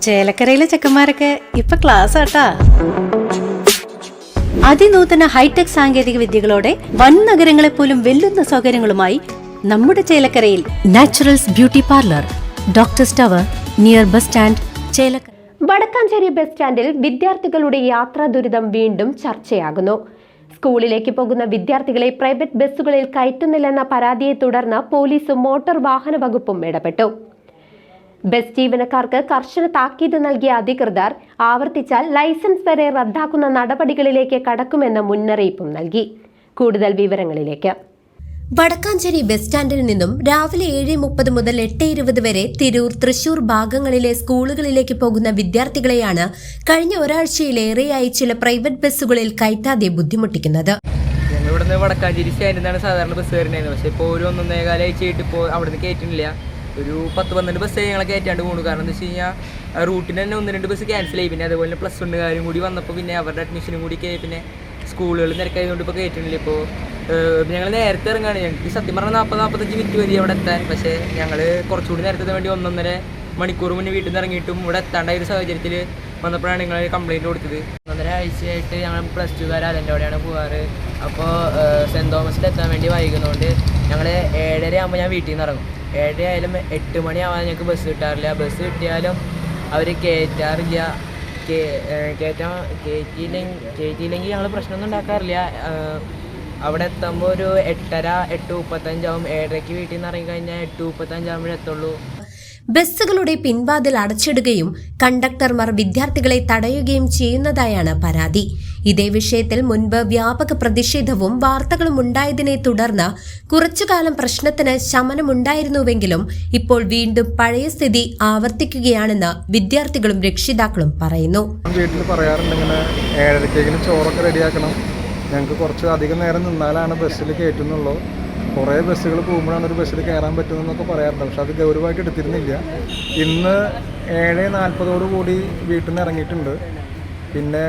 ചേലക്കരയിലെ ചെക്കന്മാരൊക്കെ ഇപ്പൊ ക്ലാസ് ആട്ടാ. അതിനൂതന ഹൈടെക് സാങ്കേതിക വിദ്യകളോടെ വൻ നഗരങ്ങളെ പോലും വെല്ലുന്ന സൗകര്യങ്ങളുമായി നമ്മുടെ ചേലക്കരയിൽ Naturals beauty parlour, doctors tower, near bus stand, Chelakkara. Vadakkanchery bus സ്റ്റാൻഡിൽ വിദ്യാർത്ഥികളുടെ യാത്രാ ദുരിതം വീണ്ടും ചർച്ചയാകുന്നു. സ്കൂളിലേക്ക് പോകുന്ന വിദ്യാർത്ഥികളെ പ്രൈവറ്റ് ബസ്സുകളിൽ കയറ്റുന്നില്ലെന്ന പരാതിയെ തുടർന്ന് പോലീസും മോട്ടോർ വാഹന വകുപ്പും ഇടപെട്ടു. ബസ് ജീവനക്കാർക്ക് കർശന താക്കീത് നൽകിയ അധികൃതർ ആവർത്തിച്ചാൽ ലൈസൻസ് വരെ റദ്ദാക്കുന്ന നടപടികളിലേക്ക് കടക്കുമെന്ന മുന്നറിയിപ്പും നൽകി. കൂടുതൽ വിവരങ്ങളിലേക്ക്. വടക്കാഞ്ചേരി ബസ് സ്റ്റാൻഡിൽ നിന്നും രാവിലെ 7:30 മുതൽ 8:20 വരെ തിരൂർ, തൃശൂർ ഭാഗങ്ങളിലെ സ്കൂളുകളിലേക്ക് പോകുന്ന വിദ്യാർത്ഥികളെയാണ് കഴിഞ്ഞ ഒരാഴ്ചയിലേറെയായി ചില പ്രൈവറ്റ് ബസ്സുകളിൽ കയറ്റാതെ ബുദ്ധിമുട്ടിക്കുന്നത്. ഞങ്ങൾ ഇവിടുന്ന് വടക്കാഞ്ചേരി സ്റ്റാൻഡിൽ നിന്നാണ് സാധാരണ ബസ് കയറുന്നത്. പക്ഷേ ഇപ്പോൾ ഒരു 1.5 ആഴ്ചയായിട്ട് ഇപ്പോൾ അവിടുന്ന് കയറ്റുന്നില്ല. ഒരു 10-12 ബസ് ഞങ്ങളെ കയറ്റാണ്ട് പോകുന്നു. കാരണം എന്താ വെച്ച് കഴിഞ്ഞാൽ റൂട്ടിന് തന്നെ 1-2 ബസ് ക്യാൻസൽ ആയി. പിന്നെ അതുപോലെ +1കാരും കൂടി വന്നപ്പോൾ പിന്നെ അവരുടെ അഡ്മിഷനും കൂടി പിന്നെ സ്കൂളുകൾ നിരക്കായതുകൊണ്ട് ഇപ്പോൾ കയറ്റുന്നില്ല. ഇപ്പോൾ ഞങ്ങൾ നേരത്തെ ഇറങ്ങുകയാണ്. ഞങ്ങൾക്ക് സത്യം പറഞ്ഞാൽ 40-45 മിനിറ്റ് മതി അവിടെ എത്താൻ. പക്ഷേ ഞങ്ങൾ കുറച്ചുകൂടി നേരത്തെ വേണ്ടി 1.5 മണിക്കൂർ മുന്നേ വീട്ടിൽ നിന്ന് ഇറങ്ങിയിട്ടും ഇവിടെ എത്താണ്ടായ ഒരു സാഹചര്യത്തിൽ വന്നപ്പോഴാണ് നിങ്ങൾ കംപ്ലയിൻറ്റ് കൊടുത്തത്. 1.5 ആഴ്ചയായിട്ട് ഞങ്ങൾ +2കാർ അതിൻ്റെ അവിടെയാണ് പോകാറ്. അപ്പോൾ സെൻറ്റ് തോമസിൽ എത്താൻ വേണ്ടി വൈകുന്നതുകൊണ്ട് ഞങ്ങൾ 7:30 ആകുമ്പോൾ ഞാൻ വീട്ടിൽ നിന്ന് ഇറങ്ങും. 7 ആയാലും 8 മണിയാവാൻ ഞങ്ങൾക്ക് ബസ് കിട്ടാറില്ല. ബസ് കിട്ടിയാലും അവർ കയറ്റാറില്ല. കയറ്റിയില്ലെങ്കിൽ ഞങ്ങൾ പ്രശ്നമൊന്നും ഉണ്ടാക്കാറില്ല. അവിടെ എത്തുമ്പോൾ ഒരു 8:30, 8:35 ആവും. 7:30 വീട്ടിൽ നിന്ന് ഇറങ്ങിക്കഴിഞ്ഞാൽ 8:35 ആകുമ്പോഴേ എത്തുള്ളൂ. ബസ്സുകളുടെ പിൻവാതിൽ അടച്ചിടുകയും കണ്ടക്ടർമാർ വിദ്യാർത്ഥികളെ തടയുകയും ചെയ്യുന്നതായാണ് പരാതി. ഇതേ വിഷയത്തിൽ മുൻപ് വ്യാപക പ്രതിഷേധവും വാർത്തകളും ഉണ്ടായതിനെ തുടർന്ന് കുറച്ചുകാലം പ്രശ്നത്തിന് ശമനമുണ്ടായിരുന്നുവെങ്കിലും ഇപ്പോൾ വീണ്ടും പഴയ സ്ഥിതി ആവർത്തിക്കുകയാണെന്ന് വിദ്യാർത്ഥികളും രക്ഷിതാക്കളും പറയുന്നു. വീട്ടിൽ പറയാറുണ്ട് ഇങ്ങനെ 7:30 ചോറൊക്കെ റെഡിയാക്കണം, ഞങ്ങൾക്ക് കുറച്ച് അധികം നേരം നിന്നാലാണ് ബസ്സിൽ കയറ്റുന്നുള്ളൂ, കുറേ ബസ്സുകൾ പോകുമ്പോഴാണ് ഒരു ബസ്സിൽ കയറാൻ പറ്റുന്നതെന്നൊക്കെ പറയാറുണ്ട്. പക്ഷെ അത് ഗൗരവമായിട്ട് എടുത്തിരുന്നില്ല. ഇന്ന് 7:40 കൂടി വീട്ടിൽ നിന്ന് ഇറങ്ങിയിട്ടുണ്ട്. പിന്നെ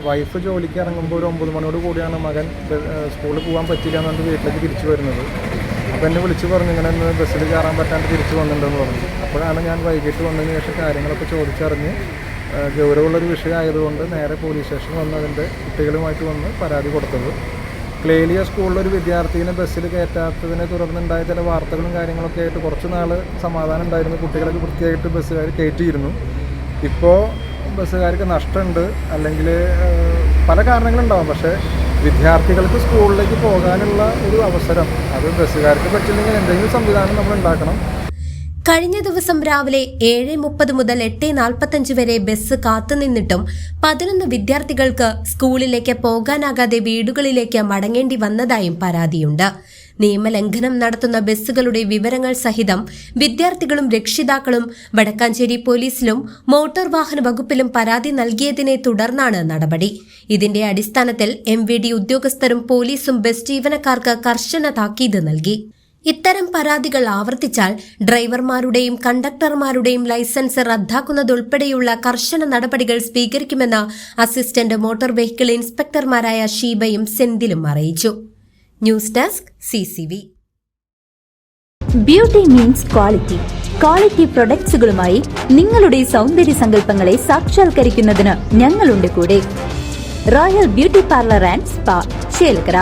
വൈഫ് ജോലിക്ക് ഇറങ്ങുമ്പോൾ ഒരു 9 മണിയോട് കൂടിയാണ് മകൻ സ്കൂളിൽ പോകാൻ പറ്റില്ല എന്നുകൊണ്ട് വീട്ടിലേക്ക് തിരിച്ചു വരുന്നത്. അപ്പോൾ എന്നെ വിളിച്ച് പറഞ്ഞു ഇങ്ങനെ ഒന്ന് ബസ്സിൽ കയറാൻ പറ്റാണ്ട് തിരിച്ചു വന്നിട്ടുണ്ടെന്ന് പറഞ്ഞു. അപ്പോഴാണ് ഞാൻ വൈകിട്ട് വന്നതിന് ശേഷം കാര്യങ്ങളൊക്കെ ചോദിച്ചറിഞ്ഞ് ഗൗരവമുള്ളൊരു വിഷയമായതുകൊണ്ട് നേരെ പോലീസ് സ്റ്റേഷനിൽ വന്ന് അതിൻ്റെ കുട്ടികളുമായിട്ട് വന്ന് പരാതി കൊടുത്തത്. ക്ലേലിയ സ്കൂളിലൊരു വിദ്യാർത്ഥിനെ ബസ്സിൽ കയറ്റാത്തതിനെ തുടർന്നുണ്ടായ ചില വാർത്തകളും കാര്യങ്ങളൊക്കെ ആയിട്ട് കുറച്ച് നാൾ സമാധാനം ഉണ്ടായിരുന്നു. കുട്ടികളൊക്കെ വൃത്തിയായിട്ട് ബസ്സുകാർ കയറ്റിയിരുന്നു. ഇപ്പോൾ ബസ്സുകാർക്ക് നഷ്ടമുണ്ട്, അല്ലെങ്കിൽ പല കാരണങ്ങളുണ്ടാവും. പക്ഷേ വിദ്യാർത്ഥികൾക്ക് സ്കൂളിലേക്ക് പോകാനുള്ള ഒരു അവസരം അത് ബസ്സുകാർക്ക് പറ്റില്ലെങ്കിൽ എന്തെങ്കിലും സംവിധാനം നമ്മൾ ഉണ്ടാക്കണം. കഴിഞ്ഞ ദിവസം രാവിലെ 7:30 മുതൽ 8:45 വരെ ബസ് കാത്തുനിന്നിട്ടും 11 വിദ്യാർത്ഥികൾക്ക് സ്കൂളിലേക്ക് പോകാനാകാതെ വീടുകളിലേക്ക് മടങ്ങേണ്ടി വന്നതായും പരാതിയുണ്ട്. നിയമലംഘനം നടത്തുന്ന ബസ്സുകളുടെ വിവരങ്ങൾ സഹിതം വിദ്യാർത്ഥികളും രക്ഷിതാക്കളും വടക്കാഞ്ചേരി പോലീസിലും മോട്ടോർ വാഹന വകുപ്പിലും പരാതി നൽകിയതിനെ തുടർന്നാണ് നടപടി. ഇതിന്റെ അടിസ്ഥാനത്തിൽ MVD ഉദ്യോഗസ്ഥരും പോലീസും ബസ് ജീവനക്കാർക്ക് കർശന താക്കീത് നൽകി. ഇത്തരം പരാതികൾ ആവർത്തിച്ചാൽ ഡ്രൈവർമാരുടെയും കണ്ടക്ടർമാരുടെയും ലൈസൻസ് റദ്ദാക്കുന്നതുൾപ്പെടെയുള്ള കർശന നടപടികൾ സ്വീകരിക്കുമെന്ന് അസിസ്റ്റന്റ് മോട്ടോർ വെഹിക്കിൾ ഇൻസ്പെക്ടർമാരായ ഷീബയും സെന്തിലും അറിയിച്ചു. News desk CCV. Beauty means quality. Quality പ്രൊഡക്ട്സുകളുമായി നിങ്ങളുടെ സൗന്ദര്യ സങ്കല്പങ്ങളെ സാക്ഷാത്കരിക്കുന്നതിന് ഞങ്ങളുണ്ട് കൂടെ. Royal beauty parlour and spa, Chelakkara.